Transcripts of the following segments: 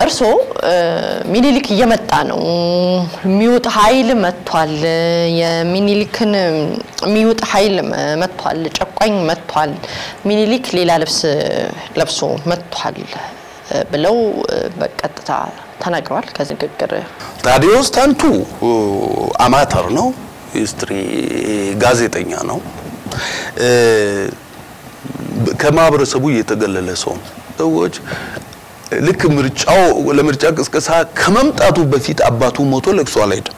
እርሶ ሚኒሊክ እየመጣ ነው ሚውጥ ኃይል መጥቷል የሚኒሊክን ሚውጥ ኃይል መጥቷል ጨቋኝ መጥቷል ሚኒሊክ ሌላ ልብስ ለብሶ መጥቷል ብለው በቀጥታ ተናግረዋል ከዝግግር ታዲዮስ ታንቱ አማተር ነው ሂስትሪ ጋዜጠኛ ነው ከማብረሰቡ የተገለለ ሰው ሰዎች ልክ ምርጫው ለምርጫ ቅስቀሳ ከመምጣቱ በፊት አባቱ ሞቶ ለቅሶ አልሄደም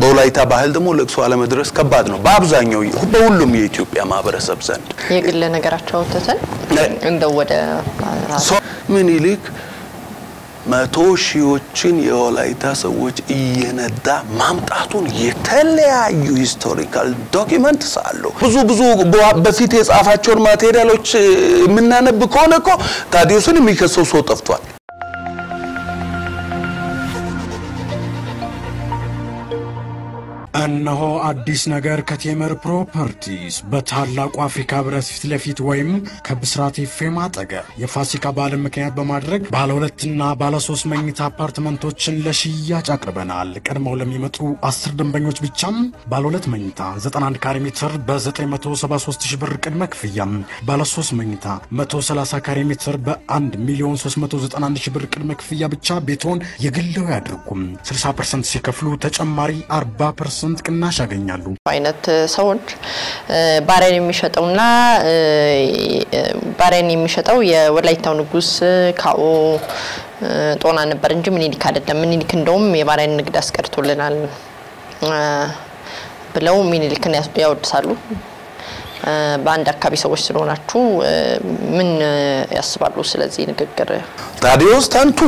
በወላይታ ባህል ደግሞ ለቅሶ አለመድረስ ከባድ ነው በአብዛኛው በሁሉም የኢትዮጵያ ማህበረሰብ ዘንድ የግል ነገራቸው ተሰን እንደው ወደ ሚኒሊክ መቶ ሺዎችን የወላይታ ሰዎች እየነዳ ማምጣቱን የተለያዩ ሂስቶሪካል ዶክመንትስ አሉ ብዙ በፊት የጻፋቸውን ማቴሪያሎች ምናነብ ከሆነኮ ታዲዮስን የሚከሰው ሰው ጠፍቷል እነሆ አዲስ ነገር ከቴምር ፕሮፐርቲስ በታላቁ አፍሪካ ህብረት ፊት ለፊት ወይም ከብስራት ኤፍኤም አጠገብ የፋሲካ በዓልን ምክንያት በማድረግ ባለ 2 እና ባለ 3 መኝታ አፓርትመንቶችን ለሽያጭ አቅርበናል ቀድመው ለሚመጡ 10 ደንበኞች ብቻም ባለ 2 መኝታ 91 ካሬ ሜትር በ973000 ብር ቅድመ ክፍያ ባለ 3 መኝታ 130 ካሬ ሜትር በ1,391,000 ብር ቅድመ ክፍያ ብቻ ቤቶን የግለው ያድርጉም 60% ሲከፍሉ ተጨማሪ 40% ቅናሽ ያገኛሉ አይነት ሰዎች ባሬን የሚሸጠውና ባሬን የሚሸጠው የወላይታው ንጉስ ካኦ ጦና ነበር እንጂ ሚኒሊክ አይደለም ሚኒሊክ እንደውም የባሬን ንግድ አስቀርቶልናል ብለው ሚኒሊክን ያወድሳሉ በአንድ አካባቢ ሰዎች ስለሆናችሁ ምን ያስባሉ ስለዚህ ንግግር ታዲዮስ ታንቱ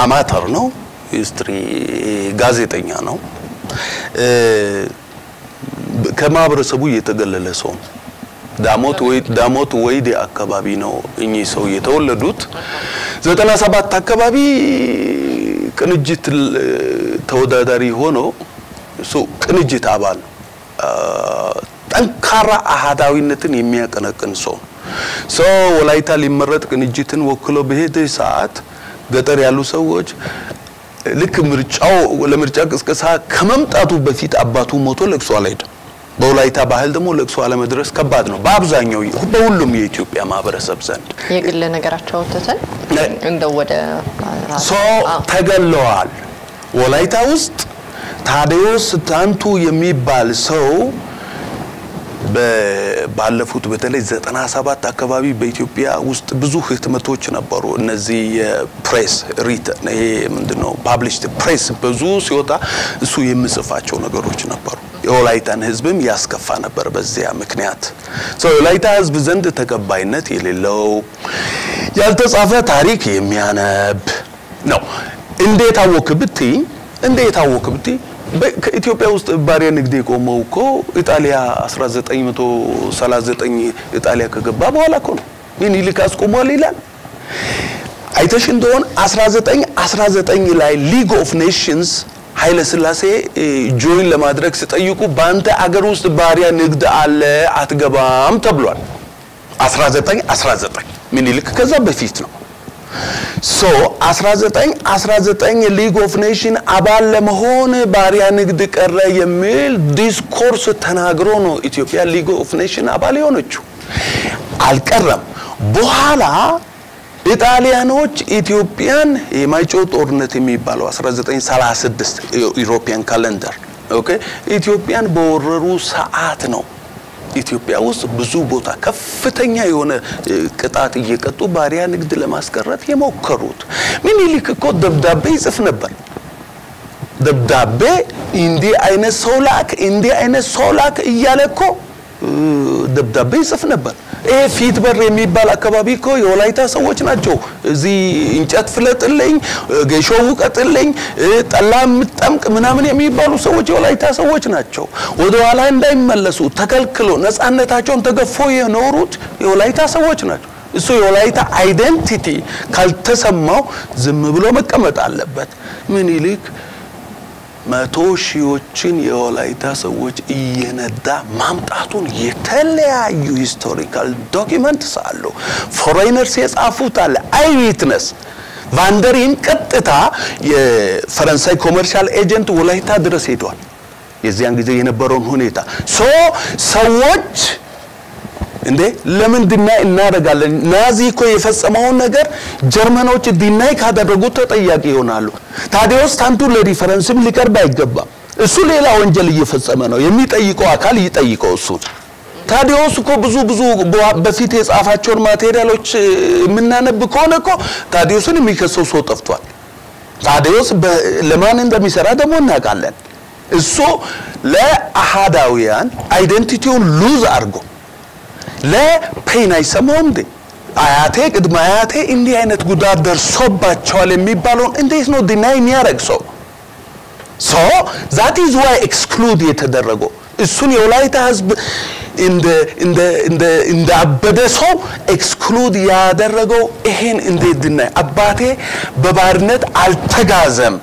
አማተር ነው ሂስትሪ ጋዜጠኛ ነው ከማብረሰቡ የተገለለ ሰው ዳሞት ወይዴ አካባቢ ነው እኚ ሰው የተወለዱት 97 አካባቢ ቅንጅት ተወዳዳሪ ሆኖ ቅንጅት አባል ጠንካራ አሃዳዊነትን የሚያቀነቅን ሰው ወላይታ ሊመረጥ ቅንጅትን ወክሎ በሄደ ሰዓት ገጠር ያሉ ሰዎች ልክ ምርጫው ለምርጫ ቅስቀሳ ከመምጣቱ በፊት አባቱ ሞቶ ለቅሶ አልሄደም በወላይታ ባህል ደግሞ ለቅሶ አለመድረስ ከባድ ነው በአብዛኛው በሁሉም የኢትዮጵያ ማህበረሰብ ዘንድ የግል ነገራቸው ተሰን እንደው ወደ ተገለዋል ወላይታ ውስጥ ታዲዮስ ታንቱ የሚባል ሰው ባለፉት በተለይ 97 አካባቢ በኢትዮጵያ ውስጥ ብዙ ህትመቶች ነበሩ እነዚህ የፕሬስ ሪት ይሄ ምንድነው ፐብሊሽድ ፕሬስ ብዙ ሲወጣ እሱ የሚጽፋቸው ነገሮች ነበሩ የወላይታን ህዝብም ያስከፋ ነበር በዚያ ምክንያት የወላይታ ህዝብ ዘንድ ተቀባይነት የሌለው ያልተጻፈ ታሪክ የሚያነብ ነው እንዴት አወክብቲ በኢትዮጵያ ውስጥ ባሪያ ንግድ የቆመው እኮ ኢጣሊያ 1939 ኢጣሊያ ከገባ በኋላ እኮ ነው ሚኒሊክ አስቆሟል ይላል አይተሽ እንደሆነ 1919 ላይ ሊግ ኦፍ ኔሽንስ ኃይለ ሥላሴ ጆይን ለማድረግ ሲጠይቁ ባንተ አገር ውስጥ ባሪያ ንግድ አለ አትገባም ተብሏል 1919 ሚኒሊክ ከዛ በፊት ነው 1919 ሊግ ኦፍ ኔሽን አባል ለመሆን ባሪያ ንግድ ቀረ የሚል ዲስኮርስ ተናግሮ ነው ኢትዮጵያ ሊግ ኦፍ ኔሽን አባል የሆነችው አልቀረም በኋላ ኢጣሊያኖች ኢትዮጵያን የማይጮ ጦርነት የሚባለው 1936 ዩሮፒያን ካሌንደር ኦኬ ኢትዮጵያን በወረሩ ሰዓት ነው ኢትዮጵያ ውስጥ ብዙ ቦታ ከፍተኛ የሆነ ቅጣት እየቀጡ ባሪያ ንግድ ለማስቀረት የሞከሩት ሚኒሊክ እኮ ደብዳቤ ይጽፍ ነበር ደብዳቤ እንዲ አይነት ሶላክ እያለኮ ደብዳቤ ይጽፍ ነበር ፊት በር የሚባል አካባቢ እኮ የወላይታ ሰዎች ናቸው እዚህ እንጨት ፍለጥልኝ ገሾው ቀጥልኝ ጠላም ጠምቅ ምናምን የሚባሉ ሰዎች የወላይታ ሰዎች ናቸው ወደ ኋላ እንዳይመለሱ ተከልክሎ ነፃነታቸውን ተገፎ የኖሩት የወላይታ ሰዎች ናቸው እሱ የወላይታ አይደንቲቲ ካልተሰማው ዝም ብሎ መቀመጥ አለበት ሚኒሊክ መቶ ሺዎችን የወላይታ ሰዎች እየነዳ ማምጣቱን የተለያዩ ሂስቶሪካል ዶክመንትስ አሉ ፎሬነርስ የጻፉት አለ አይ ዊትነስ ቫንደሪን ቀጥታ የፈረንሳይ ኮመርሻል ኤጀንት ወላይታ ድረስ ሄዷል የዚያን ጊዜ የነበረውን ሁኔታ ሰዎች እንዴ ለምን ዲናይ እናደርጋለን ናዚ እኮ የፈጸመው ነገር ጀርመኖች ዲናይ ካደረጉት ተጠያቂ ይሆናሉ ታዲያስ ታንቱ ለሪፈረንስም ሊቀርብ አይገባም እሱ ሌላ ወንጀል እየፈጸመ ነው የሚጠይቀው አካል ይጠይቀው እሱ ታዲያስ እኮ ብዙ በፊት የጻፋቸውን ማቴሪያሎች ምናነብ ከሆነኮ ታዲያስን የሚከሰው ሰው ጠፍቷል ታዲያስ ለማን እንደሚሰራ ደግሞ እናውቃለን እሱ ለአሃዳውያን አይደንቲቲውን ሉዝ አድርጎ ለፔን አይሰማውም እንዴ አያቴ ቅድመ አያቴ እንዲህ አይነት ጉዳት ደርሶባቸዋል የሚባለው እንዴት ነው ዲናይ የሚያረግሰው so that is why exclude የተደረገው እሱን የወላይታ ህዝብ እንደ አበደ ሰው exclude ያደረገው ይሄን እንዴት ዲናይ አባቴ በባርነት አልተጋዘም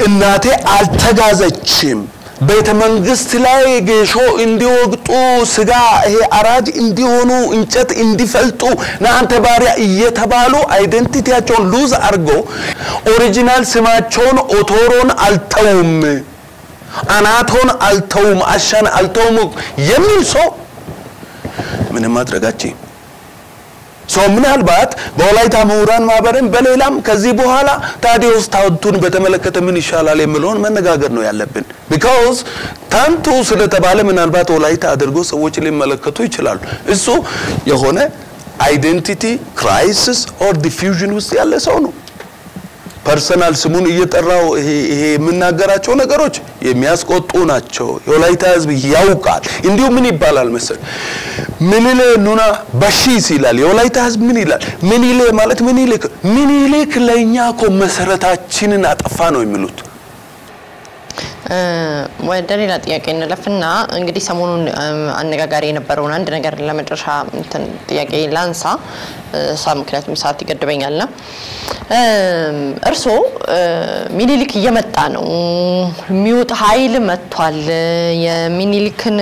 እናቴ አልተጋዘችም ቤተ መንግስት ላይ ጌሾ እንዲወግጡ ስጋ ይሄ አራጅ እንዲሆኑ እንጨት እንዲፈልጡ ናንተ ባሪያ እየተባሉ አይደንቲቲያቸውን ሉዝ አርጎ ኦሪጂናል ስማቸውን ኦቶሮን አልተውም አናቶን አልተውም አሻን አልተውም የሚል ሰው ምንም ማድረጋቸው ሰው ምናልባት በወላይታ ምሁራን ማህበርን በሌላም ከዚህ በኋላ ታዲያስ ታውቱን በተመለከተ ምን ይሻላል የሚለውን መነጋገር ነው ያለብን because ታንቱ ስለተባለ ምናልባት ወላይታ አድርጎ ሰዎች ሊመለከቱ ይችላሉ እሱ የሆነ አይደንቲቲ ክራይሲስ ኦር ዲፊውዥን ውስጥ ያለ ሰው ነው ፐርሰናል ስሙን እየጠራው ይሄ የምናገራቸው ነገሮች የሚያስቆጡ ናቸው የወላይታ ህዝብ ያውቃል እንዲሁ ምን ይባላል መሰል ምንለ ኑና በሺስ ይላል የወላይታ ህዝብ ምን ይላል ምንይለ ማለት ምንይልክ ለኛ እኮ መሰረታችንን አጠፋ ነው የሚሉት ወደ ሌላ ጥያቄ እንለፍና እንግዲህ ሰሞኑን አነጋጋሪ የነበረውን አንድ ነገር ለመጨረሻ ጥያቄ ላንሳ ምክንያቱም ሰዓት ይገድበኛልና እርሶ ሚኒሊክ እየመጣ ነው ሚውጥ ኃይል መጥቷል የሚኒሊክን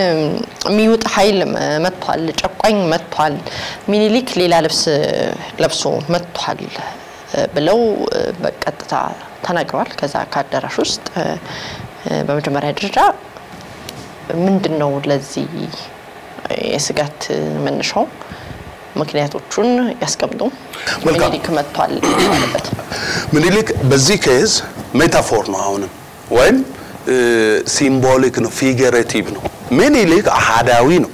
ሚውጥ ኃይል መጥቷል ጨቋኝ መጥቷል ሚኒሊክ ሌላ ልብስ ለብሶ መጥቷል ብለው በቀጥታ ተናግረዋል ከዛ ካደራሽ ውስጥ በመጀመሪያ ደረጃ ምንድነው ለዚህ የስጋት መነሻው ምክንያቶቹን ያስቀምጡ ምኒልክ መጥቷል ማለት ምኒልክ በዚህ ኬዝ ሜታፎር ነው አሁንም ወይም ሲምቦሊክ ነው ፊገሬቲቭ ነው ምኒልክ አሃዳዊ ነው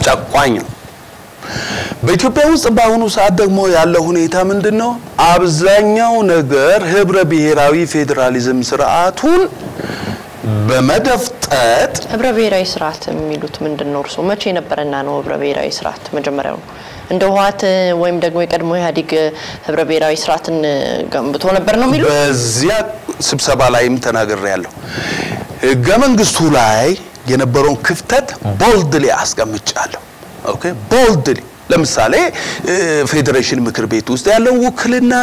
ጨቋኝ ነው በኢትዮጵያ ውስጥ ባሁኑ ሰዓት ደግሞ ያለው ሁኔታ ምንድነው አብዛኛው ነገር ህብረ ብሔራዊ ፌደራሊዝም ስርዓቱን በመደፍጠት ህብረ ብሔራዊ ስርዓት የሚሉት ምንድነው እርሶ መቼ ነበርና ነው ህብረ ብሔራዊ ስርዓት መጀመሪያው እንደ ህዋት ወይም ደግሞ የቀድሞ ኢህአዴግ ህብረ ብሔራዊ ስርዓትን ገንብቶ ነበር ነው የሚሉት በዚያ ስብሰባ ላይም ተናግሬያለሁ ህገ መንግስቱ ላይ የነበረውን ክፍተት ቦልድሊ አስቀምጫለሁ ኦኬ ቦልድሊ ለምሳሌ ፌደሬሽን ምክር ቤት ውስጥ ያለው ውክልና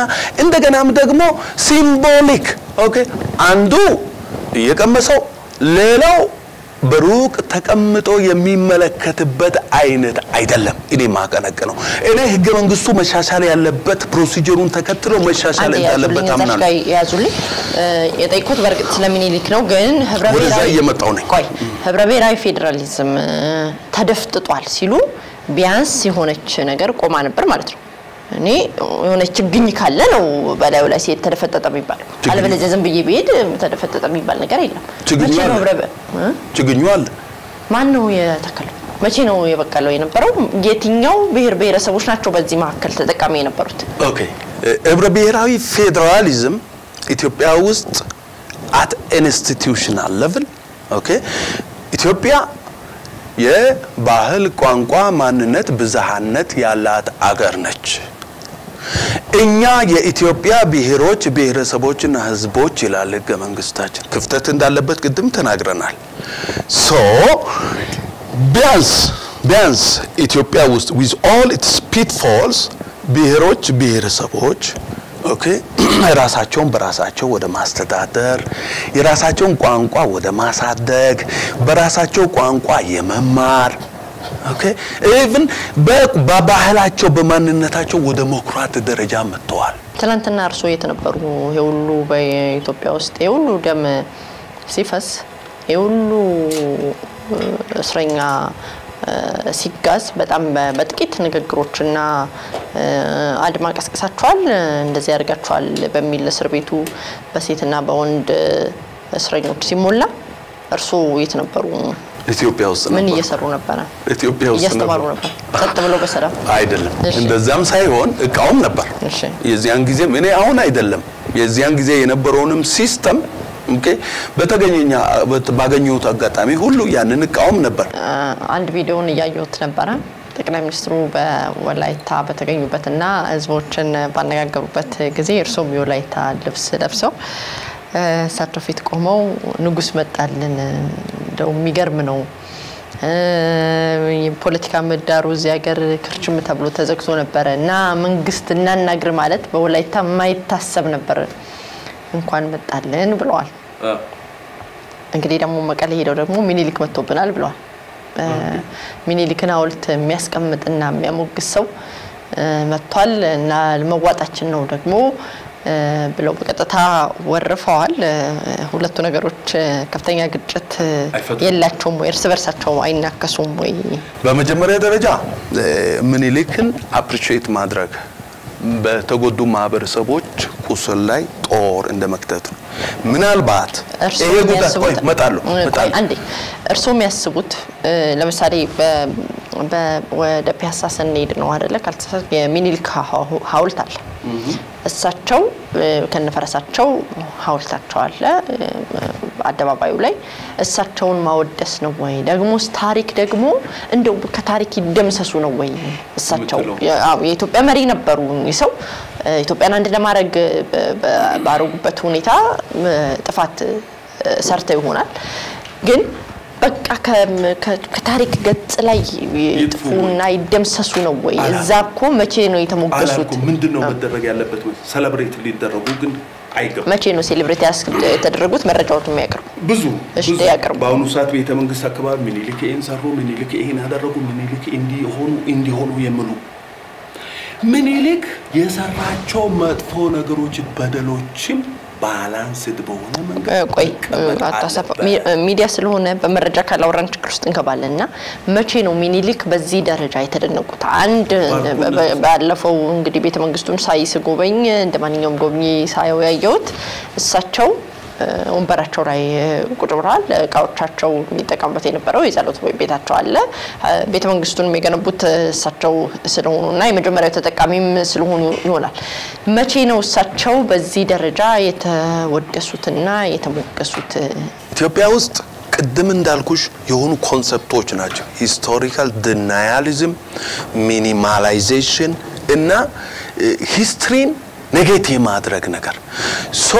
እንደገናም ደግሞ ሲምቦሊክ ኦኬ አንዱ የቀመሰው ሌላው በሩቅ ተቀምጦ የሚመለከትበት አይነት አይደለም እኔ ማቀነቀነው እኔ ህገ መንግስቱ መሻሻል ያለበት ፕሮሲጀሩን ተከትሎ መሻሻል ያለበት አምናለሁ ያዙልኝ የጠይቁት በርግጥ ስለሚኒሊክ ነው ግን ህብረ ብሔራዊ ፌደራሊዝም ተደፍጥጧል ሲሉ ቢያንስ የሆነች ነገር ቆማ ነበር ማለት ነው እኔ የሆነች ችግኝ ካለ ነው በላዩ ላይ ሲት ተደፈጠጠ የሚባል አለበለዚያ ዝም ብዬ ቢሄድ ተደፈጠጠ የሚባል ነገር የለም ችግኙ አለ ማን ነው የተከለው መቼ ነው የበቀለው የነበረው የትኛው ብሔር ብሔረሰቦች ናቸው በዚህ መካከል ተጠቃሚ የነበሩት ኦኬ ህብረ ብሔራዊ ፌደራሊዝም ኢትዮጵያ ውስጥ at institutional level ኦኬ ኢትዮጵያ የባህል ቋንቋ ማንነት ብዛሃነት ያላት አገር ነች እኛ የኢትዮጵያ ብሔሮች ብሔረሰቦችና ህዝቦች ይላል ህገ መንግስታችን ክፍተት እንዳለበት ቅድም ተናግረናል ሶ ቢያንስ ኢትዮጵያ ውስጥ with all its pitfalls ብሔሮች ብሔረሰቦች ኦኬ ራሳቸውን በራሳቸው ወደ ማስተዳደር የራሳቸውን ቋንቋ ወደ ማሳደግ በራሳቸው ቋንቋ የመማር ኦኬ ኢቭን በባህላቸው በማንነታቸው ወደ መኩራት ደረጃ መጥተዋል ትላንትና እርሶ የተነበሩ የሁሉ በኢትዮጵያ ውስጥ የሁሉ ደም ሲፈስ የሁሉ እስረኛ ሲጋዝ በጣም በጥቂት ንግግሮችና አድማ ቀስቀሳቸዋል እንደዚህ ያርጋቸዋል በሚል እስር ቤቱ በሴትና በወንድ እስረኞች ሲሞላ እርሱ የተነበሩ ኢትዮጵያ ውስጥ ምን እየሰሩ ነበር ኢትዮጵያ ውስጥ እያስተማሩ ነበር ተጥ ብሎ በሰላም አይደለም እንደዛም ሳይሆን እቃውም ነበር የዚያን ጊዜ እኔ አሁን አይደለም የዚያን ጊዜ የነበረውንም ሲስተም ኦኬ በተገኘኛ ባገኙት አጋጣሚ ሁሉ ያንን እቃውም ነበር አንድ ቪዲዮን ያያዩት ነበር ጠቅላይ ሚኒስትሩ በወላይታ በተገኙበትና ህዝቦችን ባነጋገሩበት ጊዜ እርሶም የወላይታ ልብስ ለብሰው ሳትፊት ቆመው ንጉስ መጣልን እንደው የሚገርም ነው የፖለቲካ ምህዳሩ እዚህ ሀገር ክርችም ተብሎ ተዘግቶ ነበርና መንግስት እናናግር ማለት በወላይታ ማይታሰብ ነበር እንኳን መጣልን ብለዋል እንግዲህ ደግሞ መቀሌ ሄደው ደግሞ ሚኒሊክ መጥቶብናል ብለዋል ሚኒሊክን ሐውልት የሚያስቀምጥና የሚያሞግስ ሰው መጥቷል እና ለመዋጣችን ነው ደግሞ ብለው በቀጥታ ወርፈዋል ሁለቱ ነገሮች ከፍተኛ ግጭት የላቸውም ወይ እርስ በርሳቸው አይናከሱም ወይ በመጀመሪያ ደረጃ ሚኒሊክን አፕሪሺየት ማድረግ በተጎዱ ማህበረሰቦች ቁስል ላይ ጦር እንደመክተት ነው ምናልባት ይሄ ጉዳይ መጣሉ አንዴ እርሶም ያስቡት ለምሳሌ ወደ ፒያሳ ሰንሄድ ነው አይደለ ካልተሳሳት የሚኒሊክ ሐውልት አለ እሳቸው ከነፈረሳቸው ሐውልታቸው አለ አደባባዩ ላይ እሳቸውን ማወደስ ነው ወይ ደግሞስ ታሪክ ደግሞ እንደው ከታሪክ ይደምሰሱ ነው ወይ እሳቸው የኢትዮጵያ መሪ ነበሩ ይሰው ኢትዮጵያን አንድ ለማድረግ ባሩበት ሁኔታ ጥፋት ሰርተው ይሆናል ግን በቃ ከታሪክ ገጽ ላይ ይጥፉና ይደምሰሱ ነው ወይ እዛኮ መቼ ነው የተሞገሱት ምንድነው መደረግ ያለበት ወይ ሴሌብሬት ሊደረጉ ግን አይገባ መቼ ነው ሴሌብሬት የተደረጉት መረጃዎች የሚያቀርቡ ብዙ ያቀርቡ በአሁኑ ሰዓት ቤተ መንግስት አካባቢ ሚኒሊክ ይሄን ሰሩ ሚኒሊክ ይሄን አደረጉ ሚኒሊክ እንዲሆኑ የሚሉ ሚኒሊክ የሰራቸው መጥፎ ነገሮች በደሎችም ባላንስድ በሆነ መንገድ ቆይ አታሰፋ ሚዲያ ስለሆነ በመረጃ ካላወራን ችግር ውስጥ እንገባለንና መቼ ነው ሚኒሊክ በዚህ ደረጃ የተደነቁት አንድ ባለፈው እንግዲህ ቤተ መንግስቱን ሳይስጎበኝ እንደማንኛውም ጎብኚ ሳይው ያየውት እሳቸው ወንበራቸው ላይ ቁጭ ብለዋል እቃዎቻቸው የሚጠቀሙበት የነበረው የጸሎት ቤታቸው አለ ቤተ መንግስቱን የገነቡት እሳቸው ስለሆኑና የመጀመሪያው ተጠቃሚም ስለሆኑ ይሆናል መቼ ነው እሳቸው በዚህ ደረጃ የተወደሱትና የተሞገሱት ኢትዮጵያ ውስጥ ቅድም እንዳልኩሽ የሆኑ ኮንሰፕቶች ናቸው ሂስቶሪካል ዲናያሊዝም ሚኒማላይዜሽን እና ሂስትሪን ኔጌቲቭ ማድረግ ነገር ሶ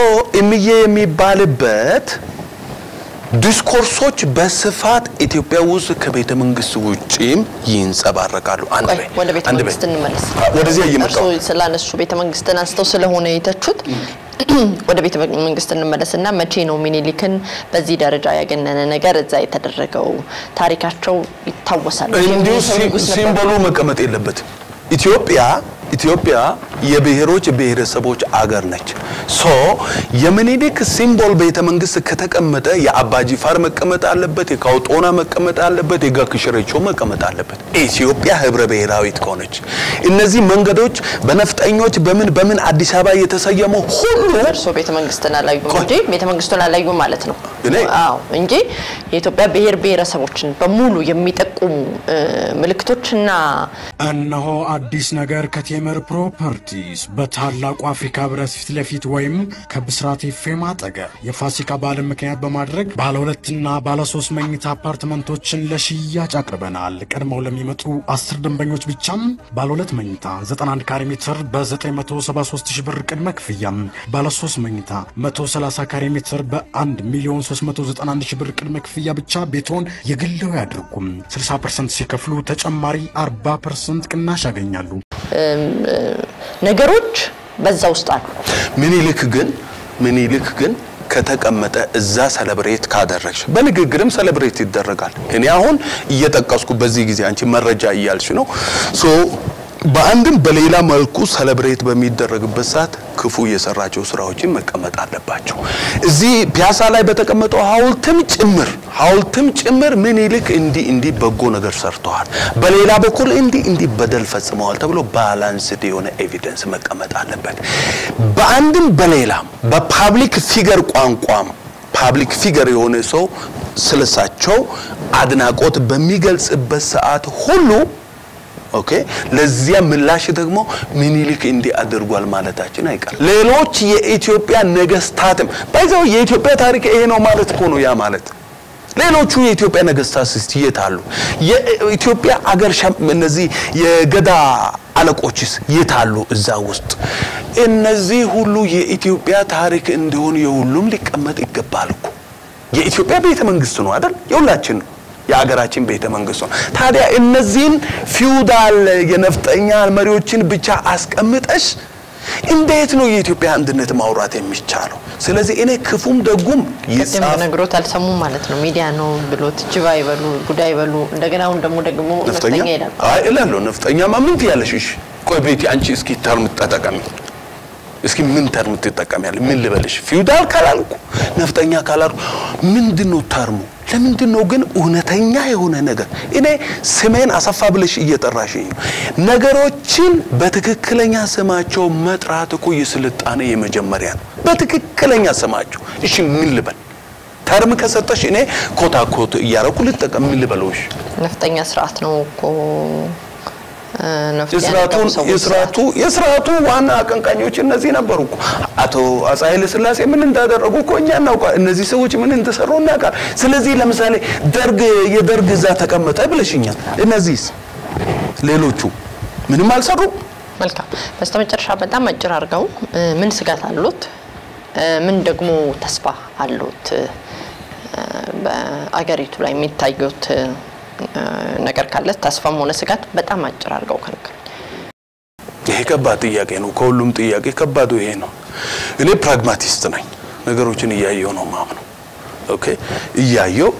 የሚባልበት ዲስኮርሶች በስፋት ኢትዮጵያ ውስጥ ከቤተ መንግስት ውጪም ይንጸባረቃሉ ወደ ቤተ መንግስት እንመለስ ወደዚህ እየመጣው ስላነሱ ቤተ መንግስትን አንስተው ስለሆነ የተቹት ወደ ቤተ መንግስት እንመለስና መቼ ነው ሚኒሊክን በዚህ ደረጃ ያገነነ ነገር እዛ የተደረገው ታሪካቸው ይታወሳል እንዲሁ ሲምቦሉ መቀመጥ የለበት ኢትዮጵያ የብሔሮች ብሔረሰቦች አገር ነች ሶ የሚኒሊክ ሲምቦል ቤተ መንግስት ከተቀመጠ የአባጂፋር መቀመጥ አለበት የካውጦና መቀመጥ አለበት የጋክሽረቾ መቀመጥ አለበት ኢትዮጵያ ህብረ ብሔራዊት ከሆነች እነዚህ መንገዶች በነፍጠኞች በምን አዲስ አበባ የተሰየሙ ሁሉ እርሶ ቤተ መንግስትን አላዩ እንጂ ቤተ መንግስቱን አላዩ ማለት ነው አዎ እንጂ የኢትዮጵያ ብሔር ብሔረሰቦችን በሙሉ የሚጠቁሙ ምልክቶችና እነሆ አዲስ ነገር ከቴምር ፕሮፐርቲስ በታላቁ አፍሪካ ህብረት ፊት ለፊት ወይም ከብስራት ኤፍኤም አጠገብ የፋሲካ በዓልን ምክንያት በማድረግ ባለ 2 እና ባለ 3 መኝታ አፓርትመንቶችን ለሽያጭ አቅርበናል ቀድመው ለሚመጡ 10 ደንበኞች ብቻም ባለ 2 መኝታ 91 ካሬ ሜትር በ973000 ብር ቅድመ ክፍያ ባለ 3 መኝታ 130 ካሬ ሜትር በ1,391,000 ብር ቅድመ ክፍያ ብቻ ቤቶን የግለው ያድርጉም 60% ሲከፍሉ ተጨማሪ 40% ቅናሽ ያገኛሉ ነገሮች በዛ ውስጥ አሉ ምኒልክ ግን ከተቀመጠ እዛ ሰለብሬት ካደረግሽ በንግግርም ሰለብሬት ይደረጋል እኔ አሁን እየተጠቀስኩ በዚህ ጊዜ አንቺ መረጃ ይያልሽ ነው ሶ በአንድም በሌላ መልኩ ሰለብሬት በሚደረግበት ሰዓት ክፉ የሰራቸው ስራዎችን መቀመጥ አለባቸው እዚህ ፒያሳ ላይ በተቀመጠው ሐውልትም ጭምር ምኒልክ እንዲ በጎ ነገር ሰርተዋል በሌላ በኩል እንዲ በደል ፈጽመዋል ተብሎ ባላንስድ የሆነ ኤቪደንስ መቀመጥ አለበት በአንድም በሌላም በፓብሊክ ፊገር ቋንቋም ፓብሊክ ፊገር የሆነ ሰው ስለሳቸው አድናቆት በሚገልጽበት ሰዓት ሁሉ ኦኬ ለዚያ ምላሽ ደግሞ ምኒልክ እንዲ አድርጓል ማለታችን አይቀር ሌሎች የኢትዮጵያ ነገስታትም ባይዘው የኢትዮጵያ ታሪክ ይሄ ነው ማለት እኮ ነው ያ ማለት ሌሎቹ የኢትዮጵያ ነገስታት ይታሉ የኢትዮጵያ አገር እነዚህ የገዳ አለቆችስ ይታሉ እዛ ውስጥ እነዚህ ሁሉ የኢትዮጵያ ታሪክ እንደሆነ የሁሉም ሊቀመጥ ይገባል እኮ የኢትዮጵያ ቤተ መንግስት ነው አይደል የሁላችን ነው የአገራችን ቤተ መንግስት ነው ታዲያ እነዚህን ፊውዳል የነፍጠኛ መሪዎችን ብቻ አስቀምጠሽ እንዴት ነው የኢትዮጵያ አንድነት ማውራት የሚቻለው ስለዚህ እኔ ክፉም ደጉም ይጻፍ ነግሮት አልሰሙም ማለት ነው ሚዲያ ነው ብሎት ጅባ ይበሉ ጉዳይ ይበሉ እንደገና አሁን ደግሞ ነፍጠኛ ይላል አይ እላለሁ ነፍጠኛ ማምንት ያለሽ ቆይ ቤቲ አንቺ እስኪ ተርም ተጠቀሚ እስኪ ምን ተርም ተጠቀሚያለሽ ምን ልበልሽ ፊውዳል ካላልኩ ነፍጠኛ ካላልኩ ምንድነው ተርሙ ለምንድነው ግን እውነተኛ የሆነ ነገር እኔ ስሜን አሰፋ ብለሽ እየጠራሽኝ ነገሮችን በትክክለኛ ስማቸው መጥራት እኮ የስልጣኔ የመጀመሪያ ነው በትክክለኛ ስማቸው እሺ ምን ልበል ተርም ከሰጠሽ እኔ ኮታኮት እያረኩ ልጠቀም ምን ልበልሽ ነፍጠኛ ስርዓት ነው እኮ የስርዓቱ ዋና አቀንቃኞች እነዚህ ነበሩ አቶ አጻይለ ስላሴ ምን እንዳደረጉ እኮ እኛ እናውቃ እነዚህ ሰዎች ምን እንደሰሩ እናውቃ ስለዚህ ለምሳሌ የደርግ ዛ ተቀመጠ ብለሽኛል እነዚህ ሌሎቹ ምንም አልሰሩ መልካም በስተመጨረሻ በጣም አጭር አርጋው ምን ስጋት አሉት ምን ደግሞ ተስፋ አሉት በአገሪቱ ላይ የሚታዩት ነገር ካለ ተስፋም ሆነ ስጋት በጣም አጭር አርጋው ከልከል ይሄ ከባድ ጥያቄ ነው ከሁሉም ጥያቄ ከባዱ ይሄ ነው እኔ ፕራግማቲስት ነኝ ነገሮችን እያየው ነው ማምነው ኦኬ እያየው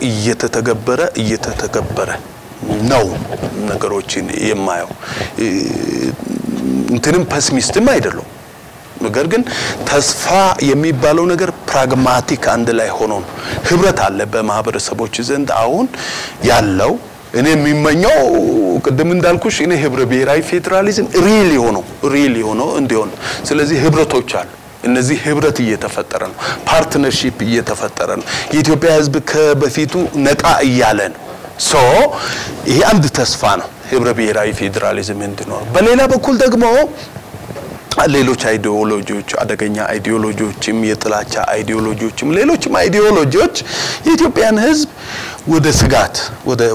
እየተተገበረ ነው ነገሮችን የማየው እንትንም ፐሲሚስትም አይደለም ነገር ግን ተስፋ የሚባለው ነገር ፕራግማቲክ አንድ ላይ ሆኖ ህብረት አለ በማህበረሰቦች ዘንድ አሁን ያለው እኔ የሚመኘው ቅድም እንዳልኩሽ እኔ ህብረ ብሔራዊ ፌደራሊዝም ሪል ሆኖ እንዲሆን ስለዚህ ህብረቶች አሉ እነዚህ ህብረት እየተፈጠረ ነው ፓርትነርሺፕ እየተፈጠረ ነው የኢትዮጵያ ህዝብ ከበፊቱ ነቃ እያለ ነው ሶ ይሄ አንድ ተስፋ ነው ህብረ ብሔራዊ ፌደራሊዝም እንዲኖር በሌላ በኩል ደግሞ ሌሎች አይዲዮሎጂዎች አደገኛ አይዲዮሎጂዎችም የጥላቻ አይዲዮሎጂዎችም ሌሎችም አይዲዮሎጂዎች የኢትዮጵያን ህዝብ ወደ ስጋት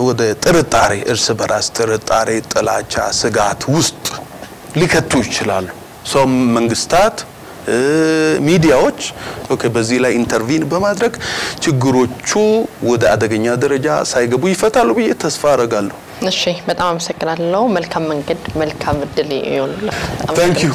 ወደ ጥርጣሬ እርስ በራስ ጥርጣሬ ጥላቻ ስጋት ውስጥ ሊከቱ ይችላሉ ሶ መንግስታት ሚዲያዎች ኦኬ በዚህ ላይ ኢንተርቪን በማድረግ ችግሮቹ ወደ አደገኛ ደረጃ ሳይገቡ ይፈታሉ ብዬ ተስፋ አደርጋለሁ እሺ በጣም አመሰግናለሁ መልካም መንገድ መልካም እድል ይሁንልህ Thank you